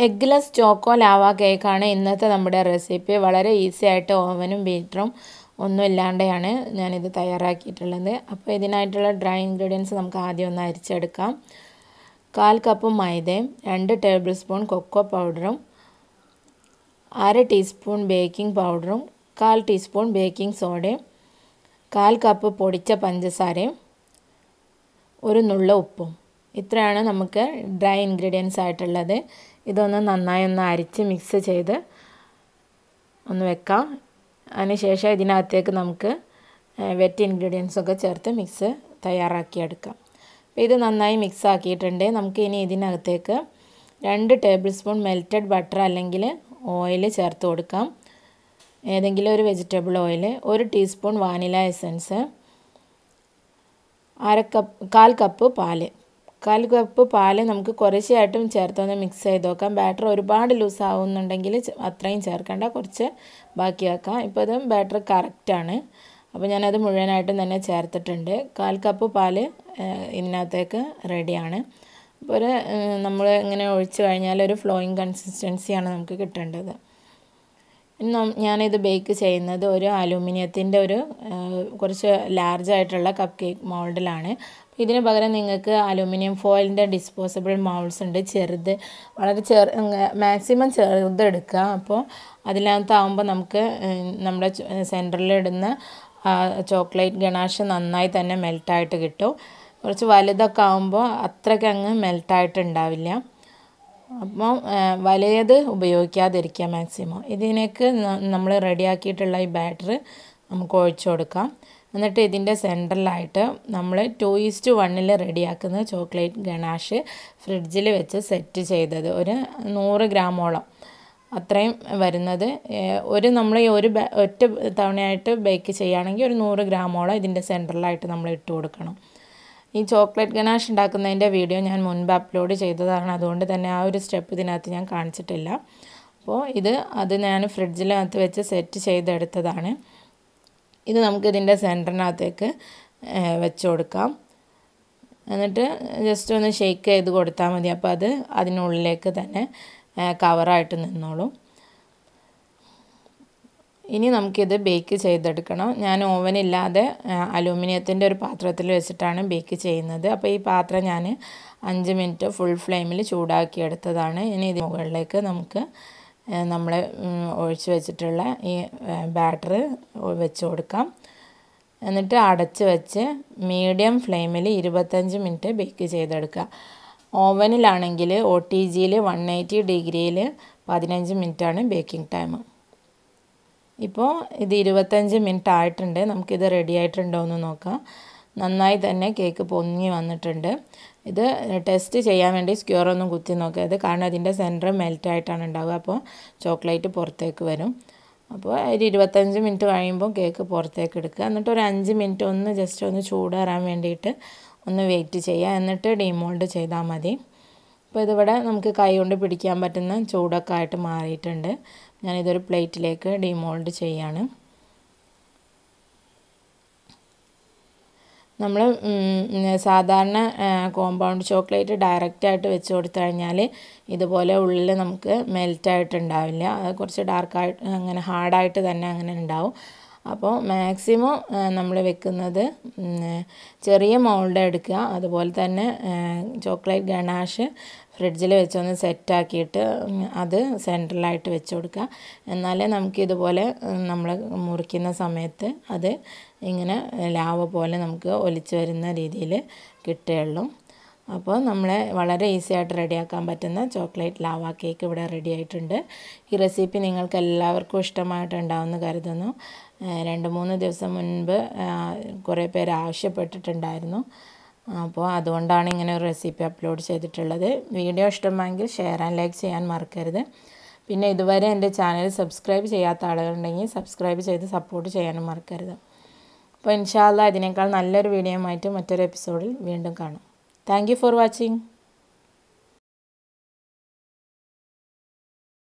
Eggless choco lava കേക്കാണ് ഇന്നത്തെ നമ്മുടെ റെസിപ്പി. വളരെ ഈസി ആയിട്ട് ഓവനും ബീറ്ററും ഒന്നും ഇല്ലാതെയാണ് ഞാനിത് തയ്യാറാക്കിയിട്ടുള്ളത്. അപ്പോൾ ഇതിനായിട്ടുള്ള ഡ്രൈ ഇൻഗ്രീഡിയൻസ് നമുക്ക് ആദ്യം ഒന്ന് അരിച്ചെടുക്കാം. 1/4 കപ്പ് മൈദയും 2 ടേബിൾ സ്പൂൺ കൊക്കോ പൗഡറും 1/2 ടീസ്പൂൺ ബേക്കിംഗ് പൗഡറും 1/4 ടീസ്പൂൺ ബേക്കിംഗ് സോഡയും 1/4 കപ്പ് പൊടിച്ച പഞ്ചസാരയും ഒരു നുള്ള ഉപ്പും. ഇത്രയാണ് നമുക്ക് ഡ്രൈ ഇൻഗ്രീഡിയൻസ് ആയിട്ടുള്ളത്. ഇതൊന്ന് നന്നായി ഒന്ന് അരിച്ച് മിക്സ് ചെയ്ത് ഒന്ന് വെക്കാം. അതിനുശേഷം ഇതിനകത്തേക്ക് നമുക്ക് വെറ്റ് ഇൻഗ്രീഡിയൻസ് ഒക്കെ ചേർത്ത് മിക്സ് തയ്യാറാക്കിയെടുക്കാം. അപ്പോൾ ഇത് നന്നായി മിക്സ് ആക്കിയിട്ടുണ്ട്. നമുക്ക് ഇനി ഇതിനകത്തേക്ക് 2 ടേബിൾ സ്പൂൺ മെൽറ്റഡ് ബട്ടർ അല്ലെങ്കിൽ ഓയിൽ ചേർത്ത് കൊടുക്കാം. ഏതെങ്കിലും ഒരു vegetable oil, 1 teaspoon vanilla essence, 1/4 cup പാല്. 1/4 കപ്പ് പാല് നമുക്ക് കുറച്ചായിട്ടും ചേർത്തൊന്ന് മിക്സ് ചെയ്ത് നോക്കാം. ബാറ്റർ ഒരുപാട് ലൂസ് ആവുന്നുണ്ടെങ്കിൽ അത്രയും ചേർക്കേണ്ട, കുറച്ച് ബാക്കി വെക്കാം. ഇപ്പോൾ ഇത് ബാറ്റർ കറക്റ്റാണ്. അപ്പോൾ ഞാനത് മുഴുവനായിട്ടും തന്നെ ചേർത്തിട്ടുണ്ട്. 1/4 കപ്പ് പാല് ഇതിനകത്തേക്ക് റെഡിയാണ്. അപ്പോൾ നമ്മൾ ഇങ്ങനെ ഒഴിച്ച് കഴിഞ്ഞാൽ ഒരു ഫ്ലോയിങ് കൺസിസ്റ്റൻസിയാണ് നമുക്ക് കിട്ടേണ്ടത്. ഞാനിത് ബേക്ക് ചെയ്യുന്നത് ഒരു അലൂമിനിയത്തിൻ്റെ കുറച്ച് ലാർജായിട്ടുള്ള കപ്പ് കേക്ക് മോൾഡിലാണ്. ഇതിന് പകരം നിങ്ങൾക്ക് അലൂമിനിയം ഫോയിലിൻ്റെ ഡിസ്പോസിബിൾ മൗൾസ് ഉണ്ട്, ചെറുത്, വളരെ മാക്സിമം ചെറുത് എടുക്കുക. അപ്പോൾ അതിനകത്താവുമ്പോൾ നമുക്ക് നമ്മുടെ സെൻറ്ററിലിടുന്ന ചോക്ലേറ്റ് ഗണാഷ് നന്നായി തന്നെ മെൽട്ടായിട്ട് കിട്ടും. കുറച്ച് വലുതൊക്കെ ആകുമ്പോൾ അത്രയ്ക്ക് അങ്ങ് മെൽട്ടായിട്ട് ഉണ്ടാവില്ല. അപ്പോൾ വലിയത് ഉപയോഗിക്കാതിരിക്കുക മാക്സിമം. ഇതിനേക്ക് നമ്മൾ റെഡിയാക്കിയിട്ടുള്ള ഈ ബാറ്റർ നമുക്ക് ഒഴിച്ചു കൊടുക്കാം. എന്നിട്ട് ഇതിൻ്റെ സെൻറ്ററിലായിട്ട് നമ്മൾ 2:1 റെഡിയാക്കുന്ന ചോക്ലേറ്റ് ഗണാഷ് ഫ്രിഡ്ജിൽ വെച്ച് സെറ്റ് ചെയ്തത് ഒരു 100 ഗ്രാമോളം അത്രയും വരുന്നത് നമ്മൾ ഒറ്റ തവണയായിട്ട് ബേക്ക് ചെയ്യുകയാണെങ്കിൽ ഒരു 100 ഗ്രാമോളം ഇതിൻ്റെ സെൻറ്ററിലായിട്ട് നമ്മൾ ഇട്ട് കൊടുക്കണം. ഈ ചോക്ലേറ്റ് ഗണാഷ് ഉണ്ടാക്കുന്നതിൻ്റെ വീഡിയോ ഞാൻ മുൻപ് അപ്ലോഡ് ചെയ്തതാണ്, അതുകൊണ്ട് തന്നെ ആ ഒരു സ്റ്റെപ്പ് ഇതിനകത്ത് ഞാൻ കാണിച്ചിട്ടില്ല. അപ്പോൾ അത് ഞാൻ ഫ്രിഡ്ജിനകത്ത് വെച്ച് സെറ്റ് ചെയ്തെടുത്തതാണ്. ഇത് നമുക്കിതിൻ്റെ സെൻറ്ററിനകത്തേക്ക് വെച്ച് കൊടുക്കാം. എന്നിട്ട് ജസ്റ്റ് ഒന്ന് ഷെയ്ക്ക് ചെയ്ത് കൊടുത്താൽ മതി. അപ്പോൾ അതിനുള്ളിലേക്ക് തന്നെ കവറായിട്ട് നിന്നോളും. ഇനി നമുക്കിത് ബേക്ക് ചെയ്തെടുക്കണം. ഞാൻ ഓവനില്ലാതെ അലൂമിനിയത്തിൻ്റെ ഒരു പാത്രത്തിൽ വെച്ചിട്ടാണ് ബേക്ക് ചെയ്യുന്നത്. അപ്പോൾ ഈ പാത്രം ഞാൻ 5 മിനിറ്റ് ഫുൾ ഫ്ലെയിമിൽ ചൂടാക്കിയെടുത്തതാണ്. ഇനി ഇതിന് മുകളിലേക്ക് നമുക്ക് നമ്മൾ ഒഴിച്ച് വെച്ചിട്ടുള്ള ഈ ബാറ്റർ വെച്ച് കൊടുക്കാം. എന്നിട്ട് അടച്ച് വെച്ച് മീഡിയം ഫ്ലെയിമിൽ 25 മിനിറ്റ് ബേക്ക് ചെയ്തെടുക്കുക. ഓവനിലാണെങ്കിൽ OTGയിൽ 180 ഡിഗ്രിയിൽ 15 മിനിറ്റാണ് ബേക്കിംഗ് ടൈം. ഇപ്പോൾ ഇത് 25 മിനിറ്റ് ആയിട്ടുണ്ട്. നമുക്കിത് റെഡി ആയിട്ടുണ്ടോ എന്ന് നോക്കാം. നന്നായി തന്നെ കേക്ക് പൊങ്ങി വന്നിട്ടുണ്ട്. ഇത് ടെസ്റ്റ് ചെയ്യാൻ വേണ്ടി സ്ക്യൂറൊന്നും കുത്തി നോക്കരുത്, കാരണം ഇതിൻ്റെ സെൻറ്റർ മെൽറ്റായിട്ടാണ് ഉണ്ടാവുക. അപ്പോൾ ചോക്ലേറ്റ് പുറത്തേക്ക് വരും. അപ്പോൾ ഒരു 25 മിനിറ്റ് കഴിയുമ്പോൾ കേക്ക് പുറത്തേക്ക് എടുക്കുക. എന്നിട്ട് ഒരു 5 മിനിറ്റ് ജസ്റ്റ് ഒന്ന് ചൂടാറാൻ വേണ്ടിയിട്ട് ഒന്ന് വെയിറ്റ് ചെയ്യുക. എന്നിട്ട് ഡീമോൾഡ് ചെയ്താൽ മതി. അപ്പോൾ ഇതിവിടെ നമുക്ക് കൈ കൊണ്ട് പിടിക്കാൻ പറ്റുന്ന ചൂടൊക്കെ ആയിട്ട് മാറിയിട്ടുണ്ട്. ഞാനിതൊരു പ്ലേറ്റിലേക്ക് ഡീമോൾഡ് ചെയ്യാണ്. നമ്മൾ സാധാരണ കോമ്പൗണ്ട് ചോക്ലേറ്റ് ഡയറക്റ്റായിട്ട് വെച്ച് കൊടുത്തു കഴിഞ്ഞാൽ ഇതുപോലെ ഉള്ളിൽ നമുക്ക് മെൽറ്റായിട്ടുണ്ടാവില്ല. അത് കുറച്ച് ഡാർക്കായിട്ട് അങ്ങനെ ഹാർഡായിട്ട് തന്നെ അങ്ങനെ ഉണ്ടാവും. അപ്പോൾ മാക്സിമം നമ്മൾ വെക്കുന്നത് ചെറിയ മോൾഡ് എടുക്കുക. അതുപോലെ തന്നെ ചോക്ലേറ്റ് ഗണാഷ് ഫ്രിഡ്ജിൽ വെച്ചൊന്ന് സെറ്റാക്കിയിട്ട് അത് സെൻട്രലായിട്ട് വെച്ച് കൊടുക്കുക. എന്നാലേ നമുക്കിതുപോലെ നമ്മൾ മുറിക്കുന്ന സമയത്ത് അത് ഇങ്ങനെ ലാവ പോലെ നമുക്ക് ഒലിച്ച് വരുന്ന രീതിയിൽ കിട്ടുകയുള്ളൂ. അപ്പോൾ നമ്മളെ വളരെ ഈസി ആയിട്ട് റെഡിയാക്കാൻ പറ്റുന്ന ചോക്ലേറ്റ് ലാവ കേക്ക് ഇവിടെ റെഡി ആയിട്ടുണ്ട്. ഈ റെസിപ്പി നിങ്ങൾക്ക് എല്ലാവർക്കും ഇഷ്ടമായിട്ടുണ്ടാവുമെന്ന് കരുതുന്നു. 2-3 ദിവസം മുൻപ് കുറേ പേര് ആവശ്യപ്പെട്ടിട്ടുണ്ടായിരുന്നു. അപ്പോൾ അതുകൊണ്ടാണ് ഇങ്ങനെ ഒരു റെസിപ്പി അപ്ലോഡ് ചെയ്തിട്ടുള്ളത്. വീഡിയോ ഇഷ്ടമായെങ്കിൽ ഷെയർ ആൻഡ് ലൈക്ക് ചെയ്യാൻ മറക്കരുത്. പിന്നെ ഇതുവരെ എൻ്റെ ചാനൽ സബ്സ്ക്രൈബ് ചെയ്യാത്ത ആളുകളുണ്ടെങ്കിൽ സബ്സ്ക്രൈബ് ചെയ്ത് സപ്പോർട്ട് ചെയ്യാനും മറക്കരുത്. അപ്പോൾ ഇൻഷാ അല്ലാഹ് ഇതിനേക്കാൾ നല്ലൊരു വീഡിയോയുമായിട്ട് മറ്റൊരു എപ്പിസോഡിൽ വീണ്ടും കാണാം. Thank you for watching.